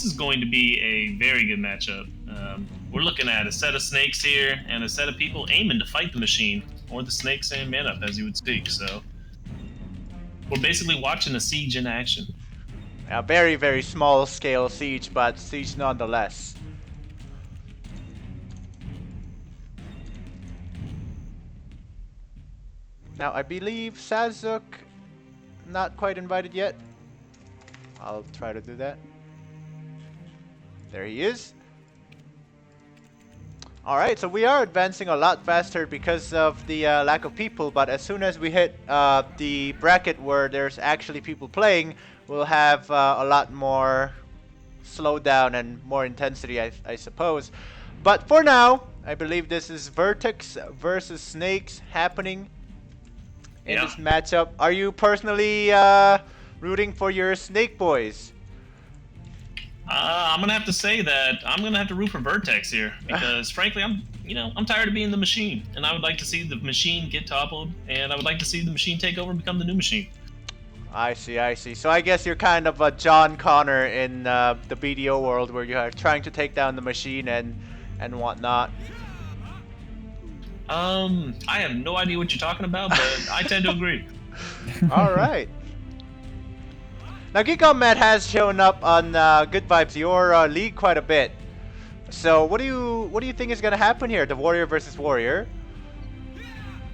is going to be a very good matchup. We're looking at a set of snakes here and a set of people aiming to fight the machine, or the snakes and man up, as you would speak. So we're basically watching a siege in action. A very, very small scale siege, but siege nonetheless. Now, I believe Sazuk not quite invited yet. I'll try to do that. There he is. Alright, so we are advancing a lot faster because of the lack of people, but as soon as we hit the bracket where there's actually people playing, we'll have a lot more slowdown and more intensity, I suppose. But for now, I believe this is Vertex versus Snakes happening in this matchup. Are you personally rooting for your Snake boys? I'm gonna have to say that I'm gonna have to root for Vertex here because, frankly, I'm tired of being the machine, and I would like to see the machine get toppled, and I would like to see the machine take over and become the new machine. I see, I see. So I guess you're kind of a John Connor in the BDO world, where you are trying to take down the machine and whatnot. I have no idea what you're talking about, but I tend to agree. All right. Now, Geek on Matt has shown up on Good Vibes, your league, quite a bit. So, what do you think is gonna happen here? The Warrior versus Warrior.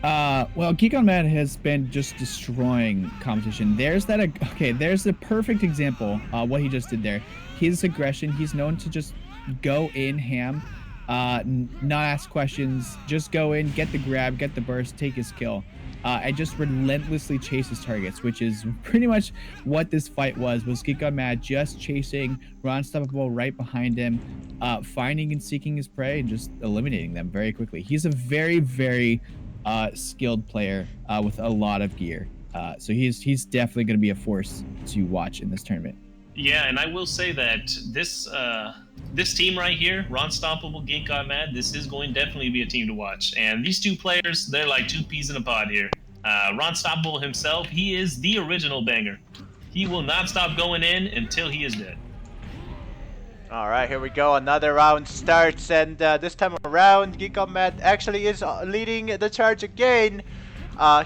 Well, Geek on Matt has been just destroying competition. There's the perfect example. What he just did there. His aggression. He's known to just go in ham, not ask questions. Just go in, get the grab, get the burst, take his kill. And just relentlessly chase his targets, which is pretty much what this fight was Geek on Mad just chasing Unstoppable right behind him, finding and seeking his prey and just eliminating them very quickly. He's a very, very skilled player with a lot of gear. So he's definitely going to be a force to watch in this tournament. Yeah, and I will say that this team right here, Unstoppable, Geek Got Mad, this is going to definitely be a team to watch. And these two players, they're like two peas in a pod here. Unstoppable himself, he is the original banger. He will not stop going in until he is dead. All right, here we go. Another round starts, and this time around, Geek Got Mad actually is leading the charge again.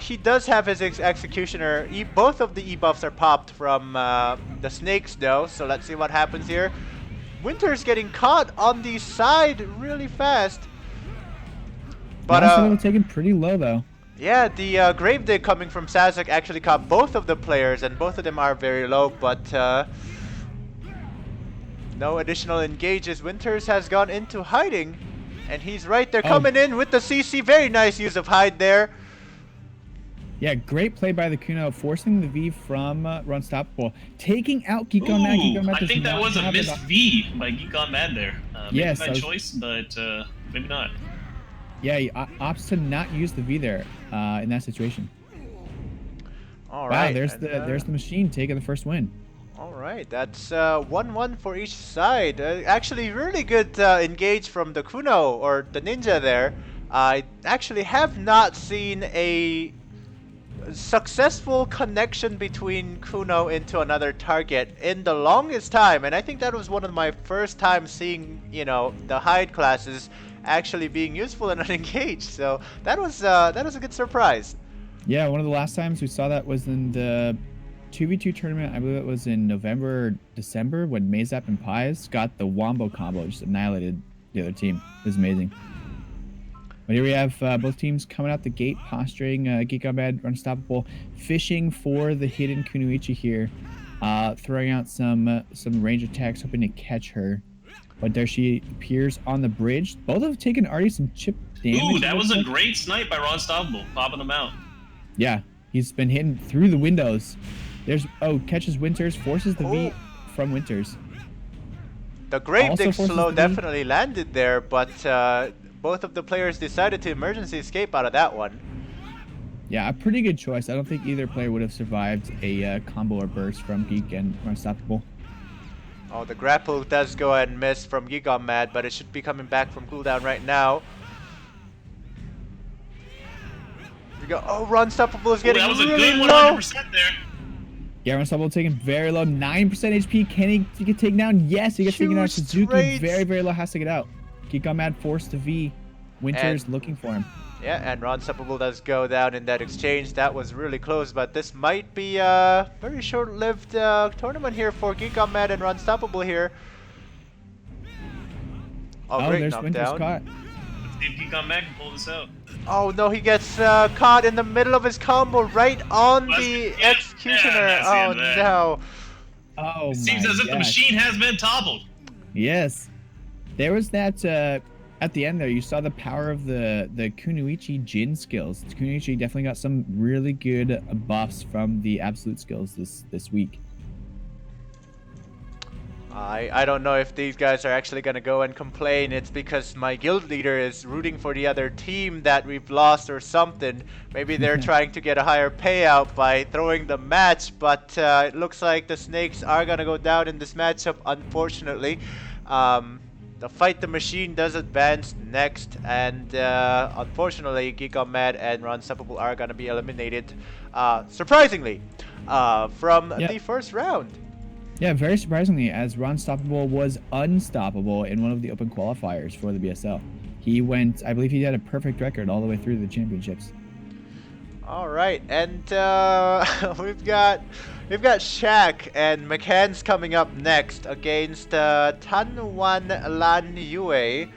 He does have his executioner. Both of the E-buffs are popped from the snakes though, so let's see what happens here. Winter's getting caught on the side really fast. But taken pretty low though. Yeah, the grave dig coming from Sazak actually caught both of the players, and both of them are very low, but no additional engages. Winters has gone into hiding, and he's right there coming in with the CC. Very nice use of hide there. Yeah, great play by the Kuno, forcing the V from Unstoppable, taking out Geek on Mad. Geek on Mad I think that was a missed V by Geek on Mad there. Yes, by choice, but maybe not. Yeah, he opts to not use the V there in that situation. All right. Wow, there's the machine taking the first win. All right, that's 1-1 for each side. Actually, really good engage from the Kuno or the Ninja there. I actually have not seen a successful connection between Kuno into another target in the longest time, and I think that was one of my first times seeing, the hide classes actually being useful and unengaged. So that was a good surprise. Yeah, one of the last times we saw that was in the 2v2 tournament. I believe it was in November or December when Mazap and Pies got the Wombo combo, just annihilated the other team. It was amazing. But here we have both teams coming out the gate, posturing. Geek on Mad, Unstoppable, fishing for the hidden Kunoichi here, throwing out some range attacks, hoping to catch her. But there she appears on the bridge. Both have taken already some chip damage. Ooh, that was a great snipe by Unstoppable, popping them out. Yeah, he's been hitting through the windows. Catches Winters, forces the V from Winters. The grave dig slow definitely landed there, but both of the players decided to emergency escape out of that one. Yeah, a pretty good choice. I don't think either player would have survived a combo or burst from Geek and Unstoppable. Oh, the grapple does go ahead and miss from Geek on Mad, but it should be coming back from cooldown right now. Here we go. Oh, Unstoppable is getting really low. That was a good 100% there. Yeah, Unstoppable taking very low, 9% HP. Can he get taken down? Yes, he gets taken down. Huge Suzuki trades. very, very low, has to get out. Geek on Mad forced to V. Winter's And- looking for him. Yeah, and Unstoppable does go down in that exchange. That was really close, but this might be a very short-lived tournament here for Geek on Mad and Unstoppable here. Oh, great there's Winter's knockdown. caught. Let's see if Geek on Mag can pull this out. Oh no, he gets caught in the middle of his combo right on the Yeah, Executioner. that's the Oh end of that. no. Oh, It seems my as if the gosh. machine has been toppled. Yes. There was that, at the end there, you saw the power of the Kunoichi Jin skills. Kunoichi definitely got some really good buffs from the absolute skills this week. I don't know if these guys are actually gonna go and complain. It's because my guild leader is rooting for the other team that we've lost or something. Maybe they're trying to get a higher payout by throwing the match, but it looks like the Snakes are gonna go down in this matchup, unfortunately. The Fight the Machine does advance next, and unfortunately, Geek on Mad and Unstoppable are gonna be eliminated, surprisingly, from the first round. Yeah, very surprisingly, as Unstoppable was unstoppable in one of the open qualifiers for the BSL. He went, I believe he had a perfect record all the way through the championships. All right, and we've got Shaq and McCann's coming up next against Tanwan Lan Yue.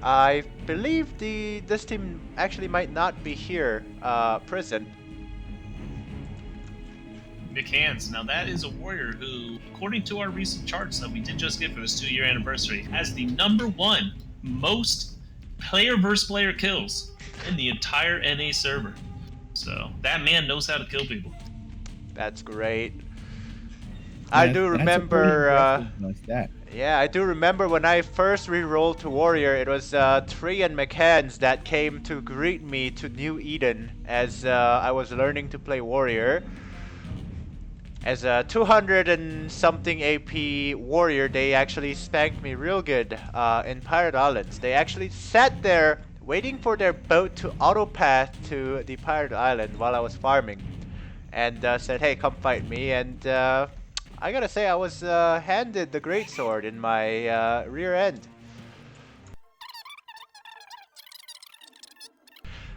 I believe this team actually might not be here present. Big hands. Now that is a warrior who, according to our recent charts that we did just get for this 2-year anniversary, has the #1 most player versus player kills in the entire NA server. So that man knows how to kill people. That's great. I do remember. Yeah, I do remember when I first re-rolled to Warrior, it was Tree and McCann's that came to greet me to New Eden as I was learning to play Warrior. As a 200 and something AP Warrior, they actually spanked me real good in Pirate Islands. They actually sat there waiting for their boat to autopath to the Pirate Island while I was farming. And said, hey, come fight me. And I gotta say, I was handed the greatsword in my rear end.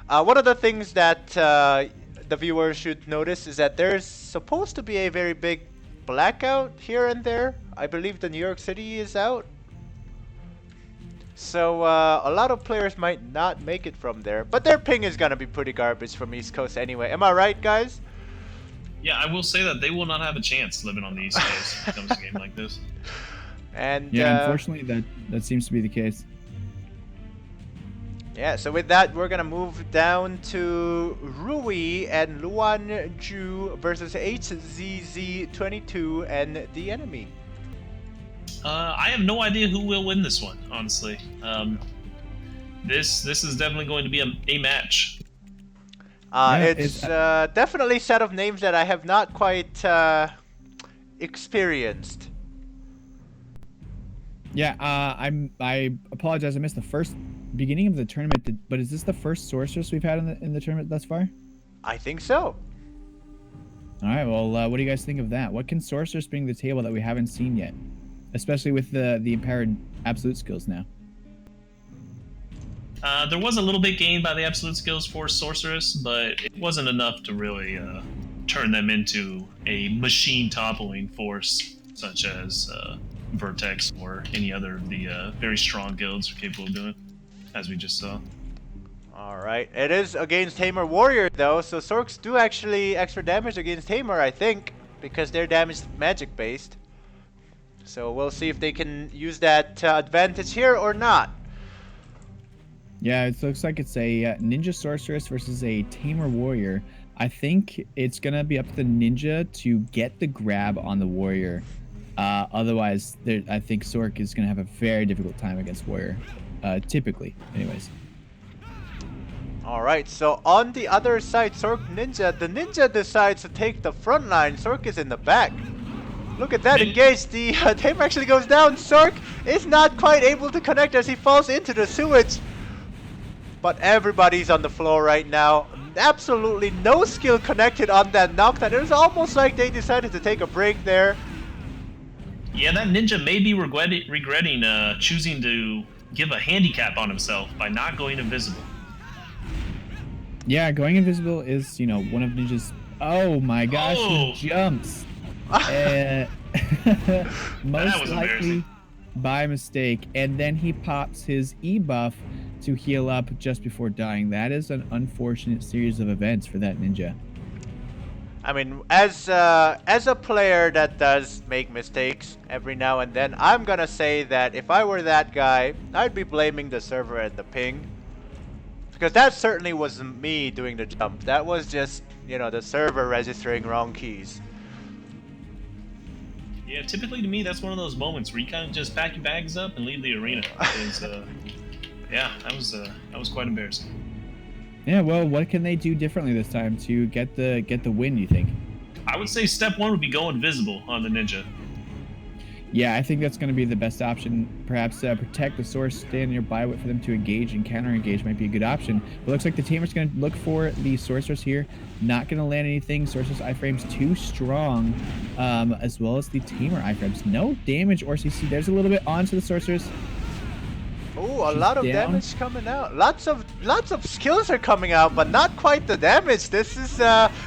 One of the things that the viewers should notice is that there's supposed to be a very big blackout here and there. I believe the New York City is out. So a lot of players might not make it from there. But their ping is gonna be pretty garbage from East Coast anyway. Am I right, guys? Yeah, I will say that they will not have a chance living on the East Coast when it comes to a game like this. And yeah, unfortunately, that seems to be the case. Yeah, so with that, we're gonna move down to Rui and Luan Ju versus HZZ22 and the enemy. I have no idea who will win this one, honestly. This is definitely going to be a match. It's definitely a set of names that I have not quite experienced. Yeah, I apologize. I missed the first beginning of the tournament. But is this the first sorceress we've had in the tournament thus far? I think so. All right. Well, what do you guys think of that? What can sorceress bring to the table that we haven't seen yet, especially with the empowered absolute skills now? There was a little bit gained by the absolute skills for sorceress, but it wasn't enough to really turn them into a machine toppling force such as Vertex or any other of the very strong guilds are capable of doing, as we just saw. Alright, it is against Tamer Warrior though, so Sorks do actually extra damage against Tamer, I think, because they're damage magic based. So we'll see if they can use that advantage here or not. Yeah, it looks like it's a ninja sorceress versus a tamer warrior. I think it's gonna be up to the ninja to get the grab on the warrior. Otherwise, I think Sork is gonna have a very difficult time against warrior. Typically, anyways. Alright, so on the other side, Sork Ninja, the ninja decides to take the front line. Sork is in the back. Look at that, engage. The tamer actually goes down. Sork is not quite able to connect as he falls into the sewage. but everybody's on the floor right now. Absolutely no skill connected on that knockdown. It was almost like they decided to take a break there. Yeah, that ninja may be regretting choosing to give a handicap on himself by not going invisible. Yeah, going invisible is, one of Ninja's. Oh my gosh, he jumps. Most likely by mistake, and then he pops his E buff to heal up just before dying. That is an unfortunate series of events for that ninja. I mean, as a player that does make mistakes every now and then, I'm gonna say that if I were that guy, I'd be blaming the server and the ping. Because that certainly wasn't me doing the jump. That was just, the server registering wrong keys. Yeah, typically to me, that's one of those moments where you kind of just pack your bags up and leave the arena. Because, yeah, that was quite embarrassing. Yeah, well, what can they do differently this time to get the win, you think? I would say step one would be go invisible on the ninja. Yeah, I think that's going to be the best option. Perhaps protect the source, stand nearby, wait for them to engage, and counter-engage might be a good option. But it looks like the tamer's going to look for the sorceress here. Not going to land anything. Sorceress iframes too strong, as well as the tamer iframes. No damage or CC. There's a little bit onto the sorceress. Oh, a lot of damage coming out. Lots of skills are coming out, but not quite the damage. This is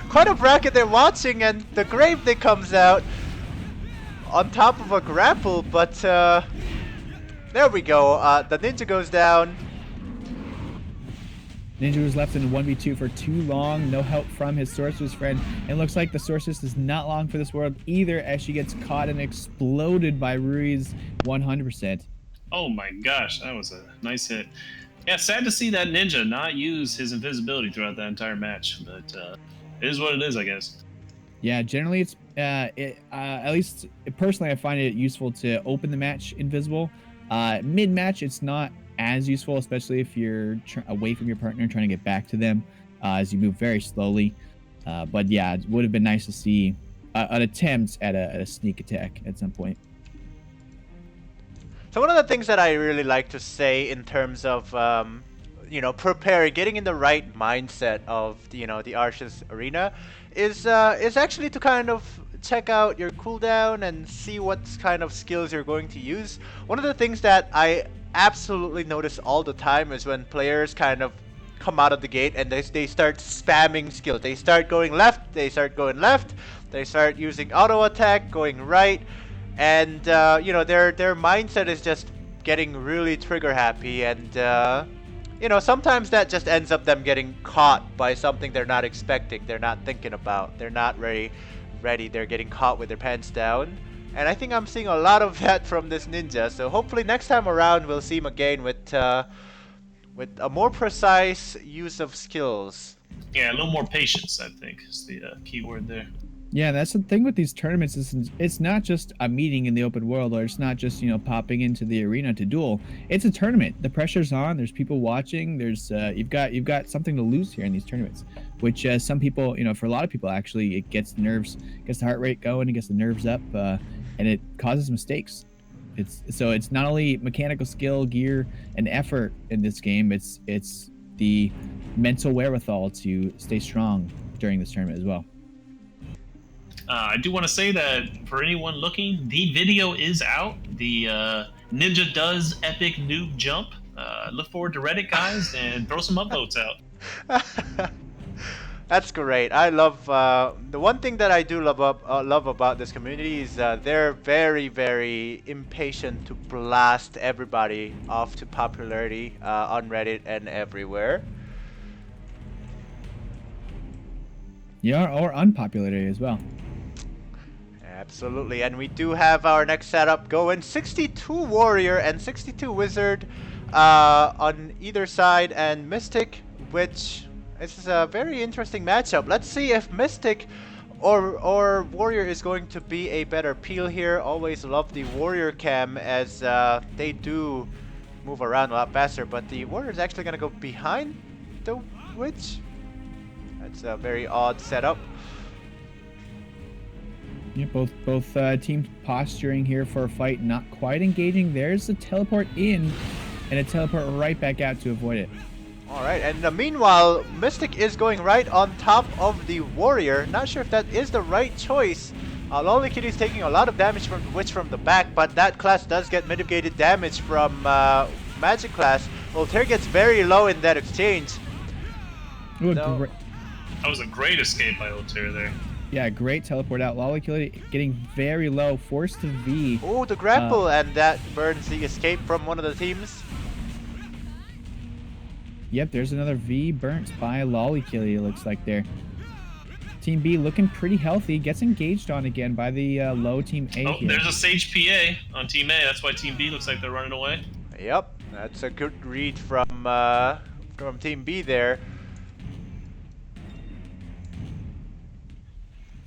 quite a bracket they're watching, and the grave that comes out on top of a grapple, but there we go. The ninja goes down. Ninja was left in 1v2 for too long. No help from his sorceress friend. And looks like the sorceress is not long for this world either, as she gets caught and exploded by Rui's 100%. Oh my gosh, that was a nice hit. Yeah, sad to see that ninja not use his invisibility throughout that entire match, but it is what it is, I guess. Yeah, generally it's at least personally I find it useful to open the match invisible. Mid-match it's not as useful, especially if you're away from your partner trying to get back to them as you move very slowly. But yeah, it would have been nice to see an attempt at a sneak attack at some point. So one of the things that I really like to say in terms of preparing, getting in the right mindset of the Arceus arena is actually to kind of check out your cooldown and see what kind of skills you're going to use. One of the things that I absolutely notice all the time is when players kind of come out of the gate and they start spamming skills. They start going left, they start using auto attack, going right, and their mindset is just getting really trigger happy, and sometimes that just ends up them getting caught by something they're not expecting, they're not thinking about, they're not ready, they're getting caught with their pants down. And I think I'm seeing a lot of that from this ninja, so hopefully next time around we'll see him again with a more precise use of skills. Yeah, a little more patience, I think, is the key word there. Yeah, that's the thing with these tournaments is it's not just a meeting in the open world, or it's not just popping into the arena to duel. It's a tournament. The pressure's on. There's people watching. There's you've got something to lose here in these tournaments, which some people, for a lot of people actually, it gets the heart rate going, it gets the nerves up, and it causes mistakes. It's not only mechanical skill, gear, and effort in this game. It's the mental wherewithal to stay strong during this tournament as well. I do want to say that for anyone looking, the video is out. The Ninja Does Epic Noob Jump. Look forward to Reddit, guys, and throw some upvotes out. That's great. I love the one thing that I do love about this community is they're very, very impatient to blast everybody off to popularity on Reddit and everywhere. Yeah, or unpopularity as well. Absolutely, and we do have our next setup going. 62 Warrior and 62 Wizard on either side, and Mystic, which is a very interesting matchup. Let's see if Mystic or Warrior is going to be a better peel here. Always love the Warrior cam as they do move around a lot faster, but the Warrior is actually going to go behind the Witch. That's a very odd setup. Yeah, both teams posturing here for a fight, not quite engaging. There's a teleport in and a teleport right back out to avoid it. All right, and meanwhile, Mystic is going right on top of the Warrior. Not sure if that is the right choice. Lolly Kitty's taking a lot of damage from the Witch from the back, but that class does get mitigated damage from Magic class. Voltaire gets very low in that exchange. Ooh, No. That was a great escape by Voltaire there. Yeah, great teleport out. Lollykilly getting very low, forced to V. Oh, the grapple, and that burns the escape from one of the teams. Yep, there's another V burnt by Lollykilly, it looks like there. Team B looking pretty healthy, gets engaged on again by the low Team A Oh, here. there's a Sage PA on Team A. That's why Team B looks like they're running away. Yep, that's a good read from Team B there.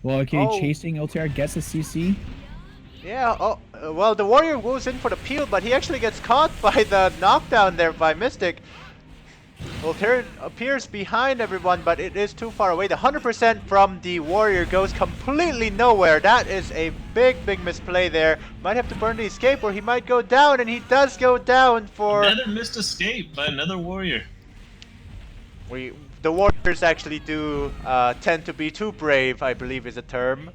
Lollykilly chasing Ultera, gets a CC. Yeah, well, the Warrior goes in for the peel, but he actually gets caught by the knockdown there by Mystic. Voltaire appears behind everyone, but it is too far away. The 100% from the Warrior goes completely nowhere. That is a big misplay there. Might have to burn the escape, or he might go down, and he does go down for... Another missed escape by another Warrior. The Warriors actually do tend to be too brave, I believe is a term.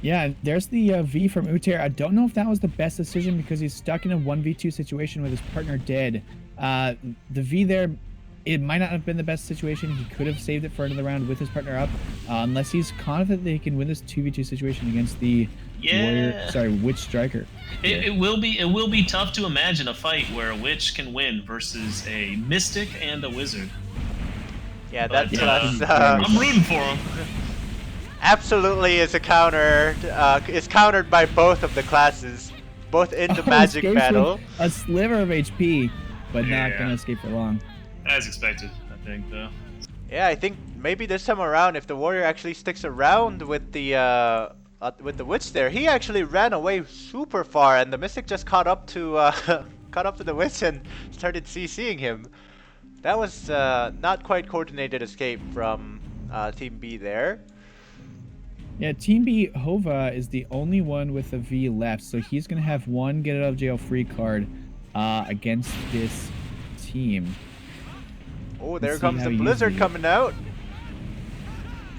Yeah, there's the V from Uter. I don't know if that was the best decision because he's stuck in a 1v2 situation with his partner dead. The V there, it might not have been the best situation. He could have saved it for another round with his partner up, unless he's confident that he can win this 2v2 situation against the Witch Striker. It will be tough to imagine a fight where a Witch can win versus a Mystic and a Wizard. Yeah, But, that's I'm rooting for him. absolutely is a counter. Is countered by both of the classes, both in the Magic escapes battle. with a sliver of HP, but not Yeah. gonna escape for long. As expected, I think, though. Yeah, I think maybe this time around, if the Warrior actually sticks around with the Witch there, he actually ran away super far, and the Mystic just caught up to the Witch and started CCing him. That was not quite coordinated escape from Team B there. Yeah, Team B, Hova is the only one with a V left, so he's going to have one get out of jail free card against this team. Oh, there Let's comes see the how Blizzard easy- coming out.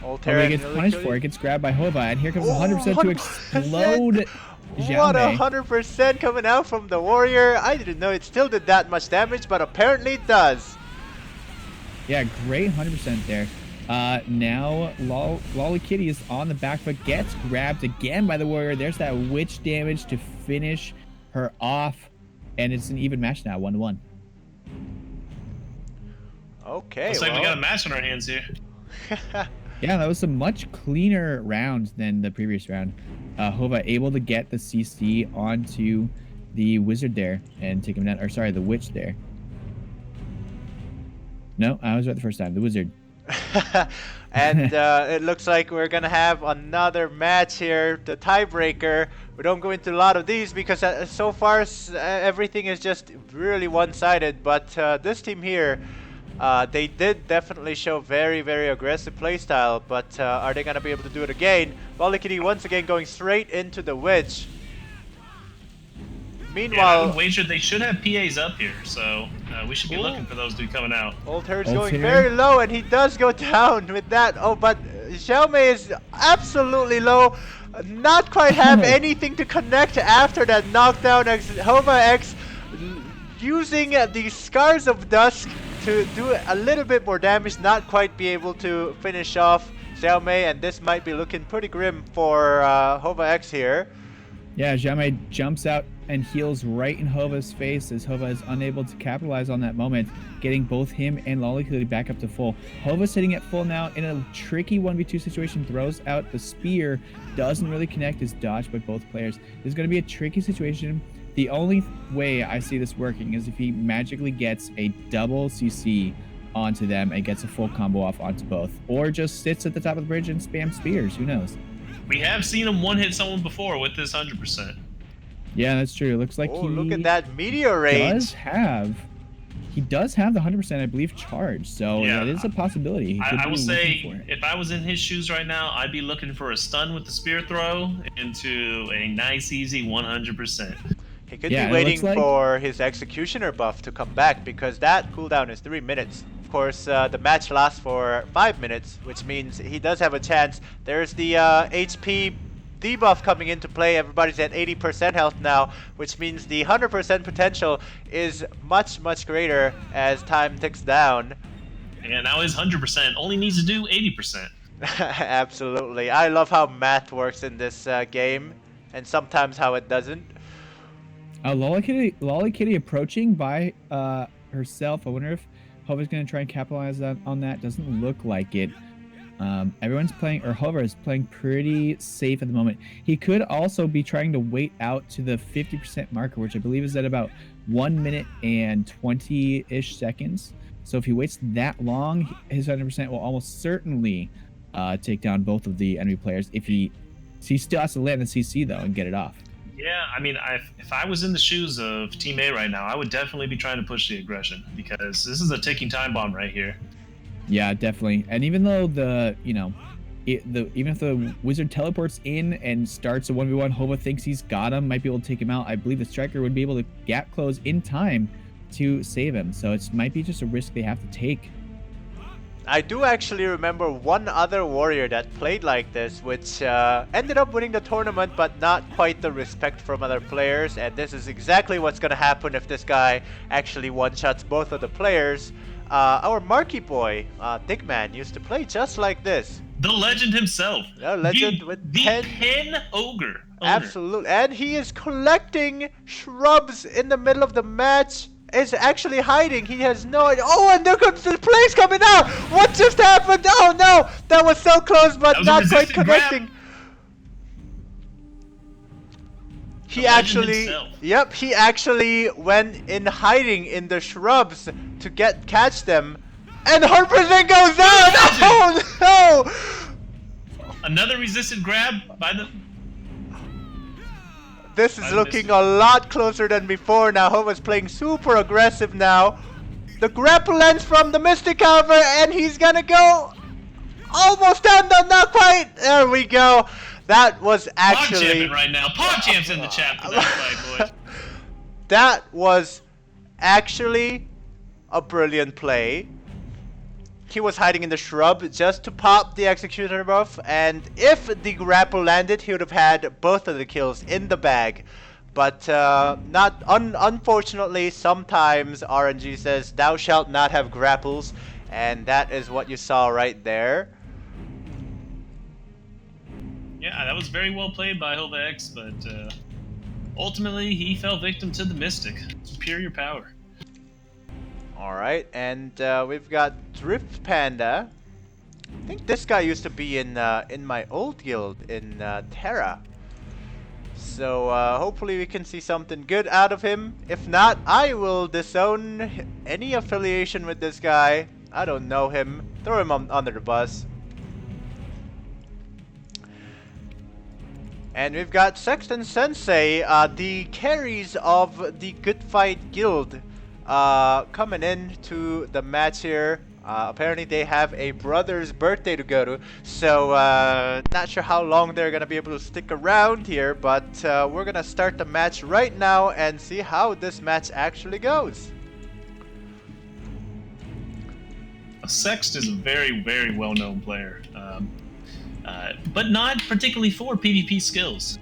Hova gets punished for it, gets grabbed by Hova, and here comes the 100% to 100%. explode What Xiaomei. 100% coming out from the Warrior. I didn't know it still did that much damage, but apparently it does. Yeah, great 100% there. Now Lolly Kitty is on the back foot, gets grabbed again by the Warrior. There's that Witch damage to finish her off, and it's an even match now, 1-1. Okay, Looks like we got a match on our hands here. Yeah, that was a much cleaner round than the previous round. Hova able to get the CC onto the Wizard there and take him down, or sorry, the Witch there. No, I was right the first time, the Wizard. And it looks like we're gonna have another match here, the tiebreaker. We don't go into a lot of these because so far everything is just really one-sided, but this team here, they did definitely show very aggressive playstyle, but are they gonna be able to do it again? Lollykitty once again going straight into the Witch. Yeah, I Meanwhile, would wager they should have PAs up here, so we should be looking for those to be coming out. Voltaire's Voltaire. going very low, and he does go down with that. Oh, but Xiaomei is absolutely low. Not quite have anything to connect after that knockdown. Hova X using the Scars of Dusk to do a little bit more damage, not quite be able to finish off Xiaomei, and this might be looking pretty grim for Hova X here. Yeah, Xiaomei jumps out and heals right in Hova's face as Hova is unable to capitalize on that moment, getting both him and Lollykilly back up to full. Hova sitting at full now in a tricky 1v2 situation, throws out the spear, doesn't really connect, is dodged by both players. This is going to be a tricky situation. The only way I see this working is if he magically gets a double CC onto them and gets a full combo off onto both, or just sits at the top of the bridge and spams spears, who knows. We have seen him one-hit someone before with this 100%. Yeah, that's true. It looks like Oh, he look at that meteor range. He does have the 100%, I believe, charged. So Yeah, that is a possibility. He could I be will looking say, for it. if I was in his shoes right now, I'd be looking for a stun with the spear throw into a nice, easy 100%. He could Yeah, be it waiting looks like- for his Executioner buff to come back because that cooldown is 3 minutes. Of course, the match lasts for 5 minutes, which means he does have a chance. There's the HP debuff coming into play. Everybody's at 80% health now, which means the 100% potential is much, much greater as time ticks down. And now he's 100%. Only needs to do 80%. Absolutely. I love how math works in this game, and sometimes how it doesn't. Lolly Kitty approaching by herself. I wonder if Hova's going to try and capitalize on that. Doesn't look like it. Everyone's playing, or Hova is playing pretty safe at the moment. He could also be trying to wait out to the 50% marker, which I believe is at about 1 minute and 20-ish seconds. So if he waits that long, his 100% will almost certainly take down both of the enemy players. If he still has to land the CC though and get it off. Yeah, I mean, if I was in the shoes of Team A right now, I would definitely be trying to push the aggression because this is a ticking time bomb right here. Yeah, definitely. And even though even if the wizard teleports in and starts a 1v1, Hova thinks he's got him, might be able to take him out. I believe the striker would be able to gap close in time to save him. So it might be just a risk they have to take. I do actually remember one other warrior that played like this, which ended up winning the tournament, but not quite the respect from other players. And this is exactly what's going to happen if this guy actually one-shots both of the players. Our Marky boy, Digman, used to play just like this. The legend himself. The legend with the 10... pen ogre. Absolutely. And he is collecting shrubs in the middle of the match. Is actually hiding. He has no idea. Oh, and there comes the plays coming out. What just happened? Oh no, that was so close, but not quite connecting. Grab. He actually, yep, he actually went in hiding in the shrubs to catch them, and 100% goes down. Oh no! Another resisted grab by the. This is looking a lot closer than before now. Hova's playing super aggressive now. The grapple lands from the Mystic, however, and he's gonna go almost down, not quite. There we go. That was actually... PogChamping right now. PogChamp's in the chat for that fight, boys. That was actually a brilliant play. He was hiding in the shrub just to pop the Executioner buff, and if the grapple landed, he would have had both of the kills in the bag. But unfortunately, sometimes RNG says, "Thou shalt not have grapples," and that is what you saw right there. Yeah, that was very well played by Hova X, but ultimately he fell victim to the Mystic. Superior power. Alright, and we've got Drift Panda. I think this guy used to be in my old guild in Terra. So hopefully we can see something good out of him. If not, I will disown any affiliation with this guy. I don't know him. Throw him under the bus. And we've got Sexton Sensei, the carries of the Good Fight Guild, coming in to the match here. Apparently they have a brother's birthday to go to, so not sure how long they're gonna be able to stick around here, but we're gonna start the match right now and see how this match actually goes. Sext is a very, very well-known player, but not particularly for PvP skills.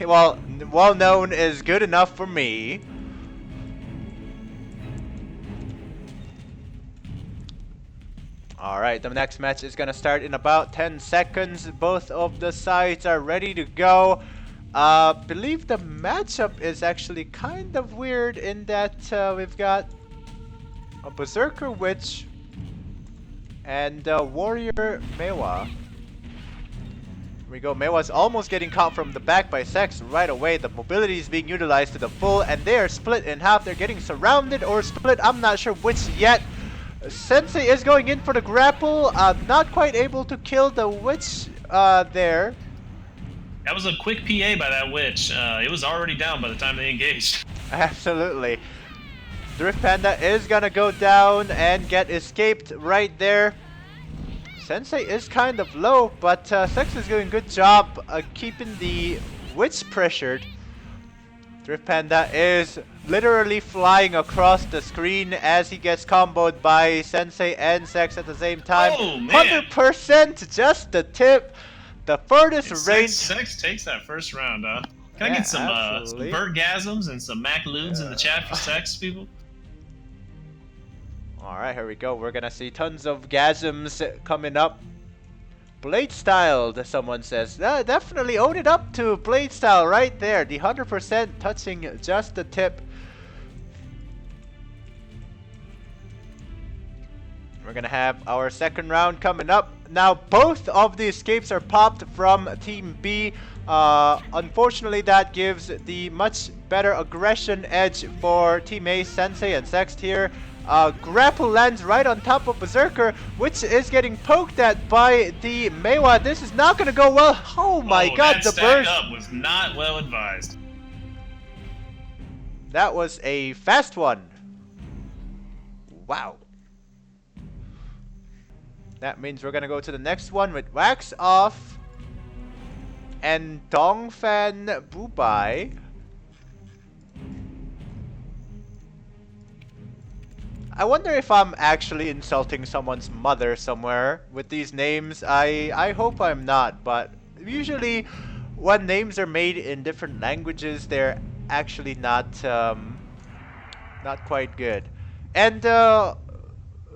Well, well-known is good enough for me. Alright, the next match is gonna start in about 10 seconds. Both of the sides are ready to go. Believe the matchup is actually kind of weird in that we've got a Berserker Witch and Warrior Mewa. Here we go. Mewa's almost getting caught from the back by Sex right away. The mobility is being utilized to the full, and they are split in half. They're getting surrounded or split. I'm not sure which yet. Sensei is going in for the grapple. Not quite able to kill the witch there. That was a quick PA by that witch. It was already down by the time they engaged. Absolutely. Drift Panda is gonna go down and get escaped right there. Sensei is kind of low, but Sex is doing a good job keeping the witch pressured. Drift Panda is literally flying across the screen as he gets comboed by Sensei and Sex at the same time. Oh, man. 100% just the tip. The furthest range. Sex takes that first round, huh? Can Yeah, I get some absolutely. Bertgasms and some MacLudes in the chat for Sex, people? Alright, here we go. We're gonna see tons of gasms coming up. Blade style, someone says. Definitely own it up to Blade style right there. The 100% touching just the tip. We're gonna have our second round coming up. Now, both of the escapes are popped from Team B. Unfortunately, that gives the much better aggression edge for Team A, Sensei and Sext here. Grapple lands right on top of Berserker, which is getting poked at by the Meiwa. This is not gonna go well. Oh my god, the burst up was not well advised. That was a fast one. Wow. That means we're gonna go to the next one with Wax Off and Dongfan Bubai. I wonder if I'm actually insulting someone's mother somewhere with these names. I hope I'm not, but usually when names are made in different languages, they're actually not quite good. And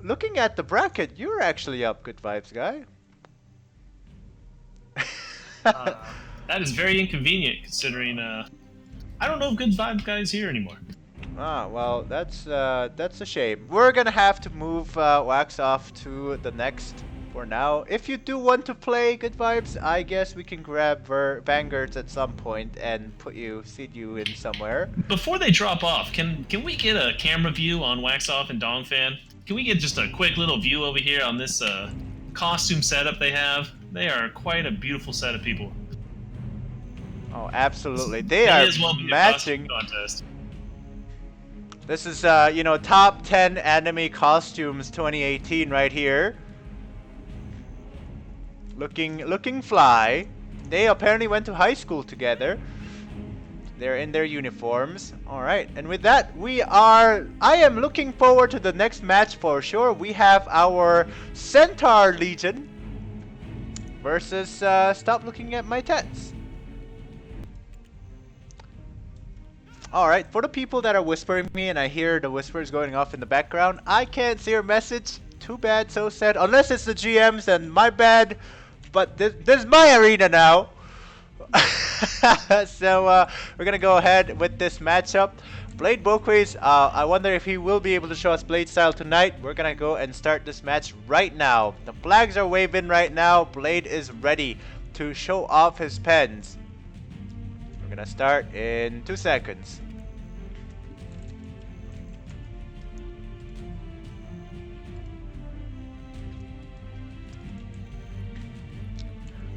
looking at the bracket, you're actually up, Good Vibes guy. That is very inconvenient considering I don't know if Good Vibe Guy's here anymore. Ah, well, that's a shame. We're gonna have to move Wax Off to the next for now. If you do want to play Good Vibes, I guess we can grab Vanguards at some point and seed you in somewhere. Before they drop off, can we get a camera view on Wax Off and Dongfan? Can we get just a quick little view over here on this costume setup they have? They are quite a beautiful set of people. Oh, absolutely. They are matching. Contest. This is, you know, top 10 anime costumes 2018 right here. Looking fly. They apparently went to high school together. They're in their uniforms. Alright, and with that, I am looking forward to the next match for sure. We have our Centaur Legion versus Stop Looking at My Tats. Alright, for the people that are whispering me and I hear the whispers going off in the background, I can't see your message. Too bad, so sad. Unless it's the GMs, then my bad. But this is my arena now. So we're gonna go ahead with this matchup. Blade Boquist, I wonder if he will be able to show us Blade style tonight. We're gonna go and start this match right now. The flags are waving right now. Blade is ready to show off his pens. We're gonna start in 2 seconds.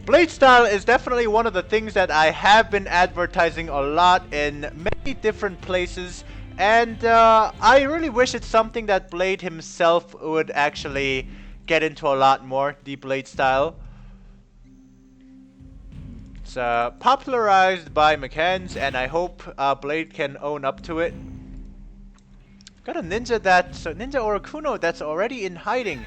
Blade style is definitely one of the things that I have been advertising a lot in many different places, and I really wish it's something that Blade himself would actually get into a lot more, the Blade style. It's popularized by McCanns, and I hope Blade can own up to it. Got a ninja Ninja Orakuno that's already in hiding.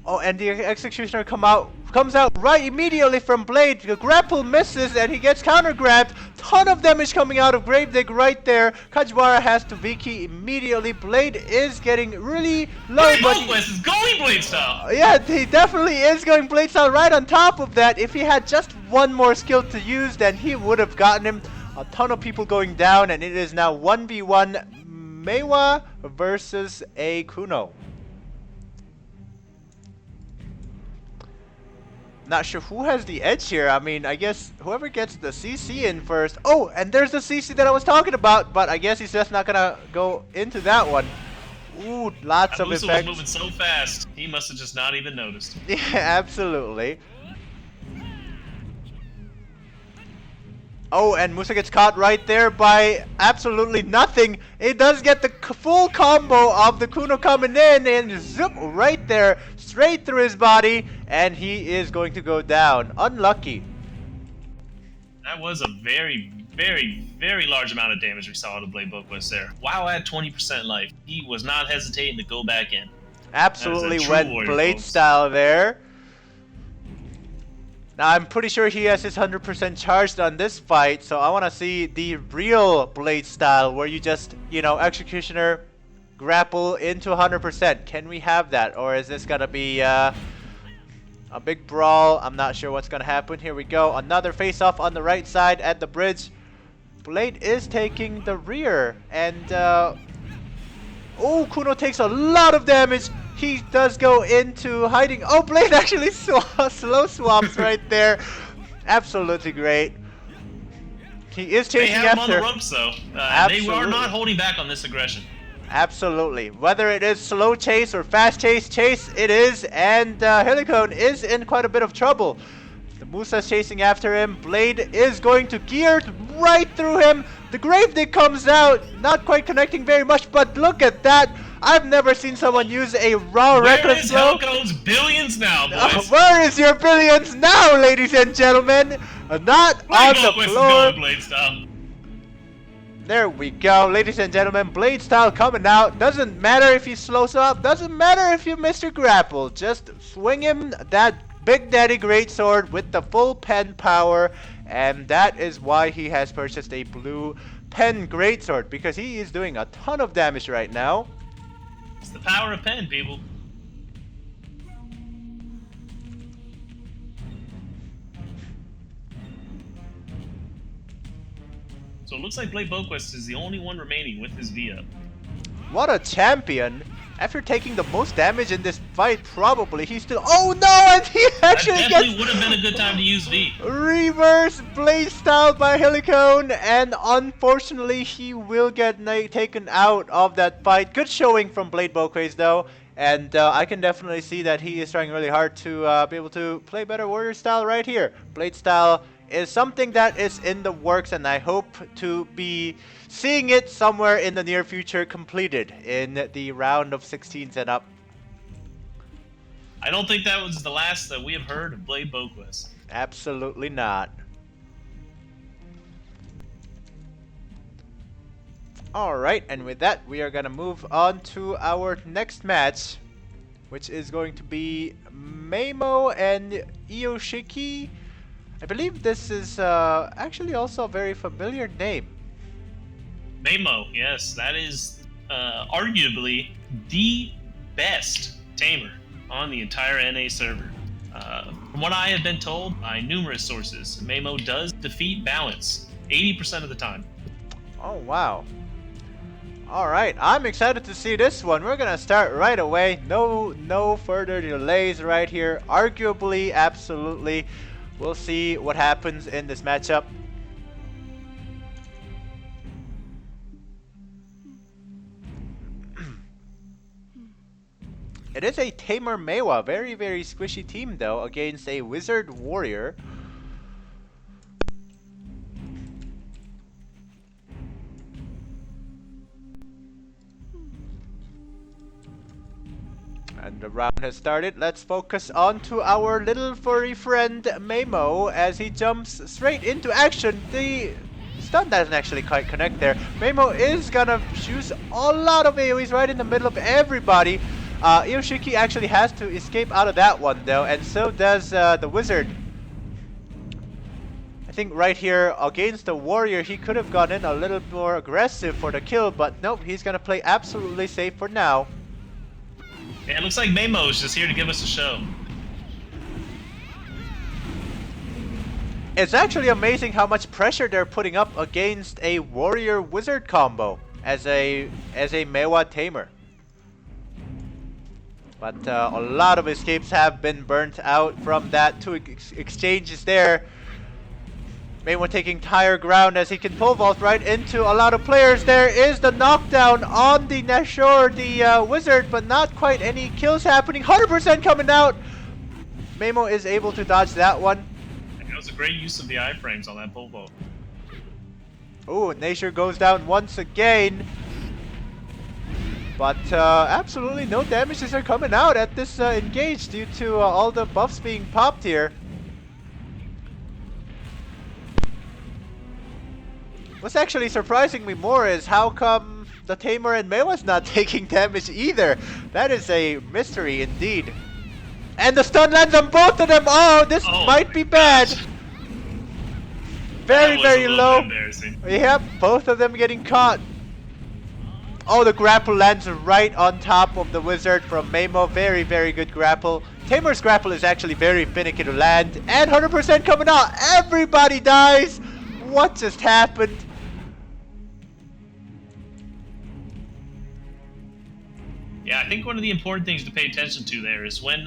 Oh, and the Executioner comes out right immediately from Blade. The grapple misses and he gets counter grabbed. Ton of damage coming out of Gravedigg right there. Kajiwara has to Viki immediately. Blade is getting really low, but is going Blade style. Yeah, he definitely is going Blade style. Right on top of that, if he had just one more skill to use, then he would have gotten him. A ton of people going down, and it is now 1v1 Meiwa versus a Kuno. Not sure who has the edge here. I mean, I guess whoever gets the CC in first. Oh, and there's the CC that I was talking about, but I guess he's just not gonna go into that one. Ooh, lots of effects. was moving so fast, he must have just not even noticed. Yeah, absolutely. Oh, and Musa gets caught right there by absolutely nothing. He does get the full combo of the Kuno coming in and zoop right there, straight through his body, and he is going to go down. Unlucky. That was a very, very, very large amount of damage we saw to Blade Boquist there. Wow, at 20% life. He was not hesitating to go back in. Absolutely true went warrior, blade folks. style there. Now I'm pretty sure he has his 100% charged on this fight, so I want to see the real blade style where you just, you know, executioner grapple into 100%. Can we have that, or is this gonna be a big brawl? I'm not sure what's gonna happen. Here we go, another face-off on the right side at the bridge. Blade is taking the rear, and oh, Kuno takes a lot of damage. He does go into hiding. Oh, Blade actually slow swaps right there. Absolutely great. He is chasing They have after. him on the ropes, though. They are not holding back on this aggression. Absolutely. Whether it is slow chase or fast chase, it is. And Helicone is in quite a bit of trouble. The Musa's chasing after him. Blade is going to gear right through him. The Grave Dig comes out, not quite connecting very much, but look at that. I've never seen someone use a raw reckless flow. Where is Helicone's billions now, boys? Where is your billions now, ladies and gentlemen? Not on the floor. Blade style. There we go, ladies and gentlemen. Blade style coming out. Doesn't matter if he slows up. Doesn't matter if you Mr. Grapple. Just swing him that Big Daddy Greatsword with the full pen power. And that is why he has purchased a blue pen Greatsword. Because he is doing a ton of damage right now. It's the power of pen, people. So it looks like Blade Boquist is the only one remaining with his V up. What a champion! After taking the most damage in this fight, probably he's still. Oh no! And he actually that definitely would have been a good time to use V. Reverse blade style by Helicone, and unfortunately he will get taken out of that fight. Good showing from Blade Boquist though, and I can definitely see that he is trying really hard to be able to play better warrior style right here. Blade style is something that is in the works, and I hope to be seeing it somewhere in the near future completed in the round of 16s and up. I don't think that was the last that we have heard of Blade Boquist. Absolutely not. Alright, and with that, we are going to move on to our next match, which is going to be Meimo and Ioshiki. I believe this is actually also a very familiar name. Meimo, yes, that is arguably the best tamer on the entire NA server. From what I have been told by numerous sources, Meimo does defeat balance 80% of the time. Oh, wow. Alright, I'm excited to see this one. We're gonna start right away. No further delays right here. Arguably, absolutely. We'll see what happens in this matchup. It is a Tamer Meiwa, very squishy team though, against a Wizard Warrior. And the round has started. Let's focus on to our little furry friend Meimo as he jumps straight into action. The stun doesn't actually quite connect there. Meimo is gonna choose a lot of AoEs right in the middle of everybody. Ioshiki actually has to escape out of that one though, and so does the Wizard. I think right here against the Warrior he could have gone in a little more aggressive for the kill, but nope, he's gonna play absolutely safe for now. Yeah, it looks like Meimo is just here to give us a show. It's actually amazing how much pressure they're putting up against a Warrior Wizard combo as a Meiwa tamer. But a lot of escapes have been burnt out from that. Two exchanges there. Meimo taking higher ground as he can pole vault right into a lot of players. There is the knockdown on the Nashor, the Wizard, but not quite any kills happening. 100% coming out. Meimo is able to dodge that one. That was a great use of the iframes on that pole vault. Oh, Nashor goes down once again. But absolutely no damages are coming out at this engage due to all the buffs being popped here. What's actually surprising me more is how come the Tamer and Meiwa's not taking damage either. That is a mystery indeed. And the stun lands on both of them. Oh, this might be bad. Gosh. Very, That was very a little low. bit embarrassing. Yep, both of them getting caught. Oh, the grapple lands right on top of the wizard from Meimo. Very, very good grapple. Tamer's grapple is actually very finicky to land. And 100% coming out. Everybody dies. What just happened? Yeah, I think one of the important things to pay attention to there is when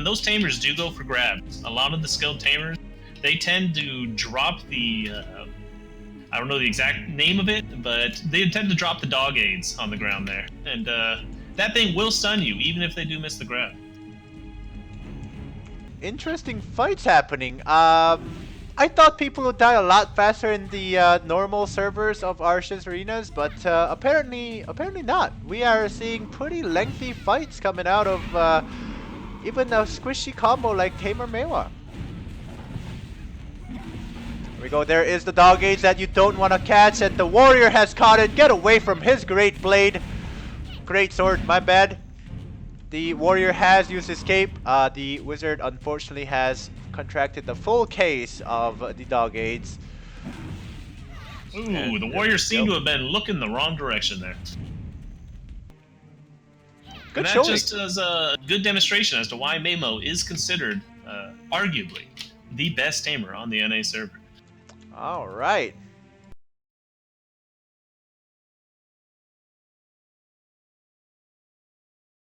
those tamers do go for grabs, a lot of the skilled tamers, they tend to drop the I don't know the exact name of it, but they tend to drop the dog aids on the ground there, and that thing will stun you even if they do miss the grab. Interesting fights happening. I thought people would die a lot faster in the normal servers of Arsha's arenas, but apparently not. We are seeing pretty lengthy fights coming out of even a squishy combo like Tamer Meiwa. Here we go. There is the dog age that you don't want to catch, and the warrior has caught it. Get away from his great blade. Great sword, my bad. The warrior has used escape. The wizard unfortunately has contracted the full case of the dog aids. Ooh, And the warriors seem to have been looking the wrong direction there. Good and that showing. just is a good demonstration as to why Meimo is considered, arguably, the best tamer on the NA server. All right.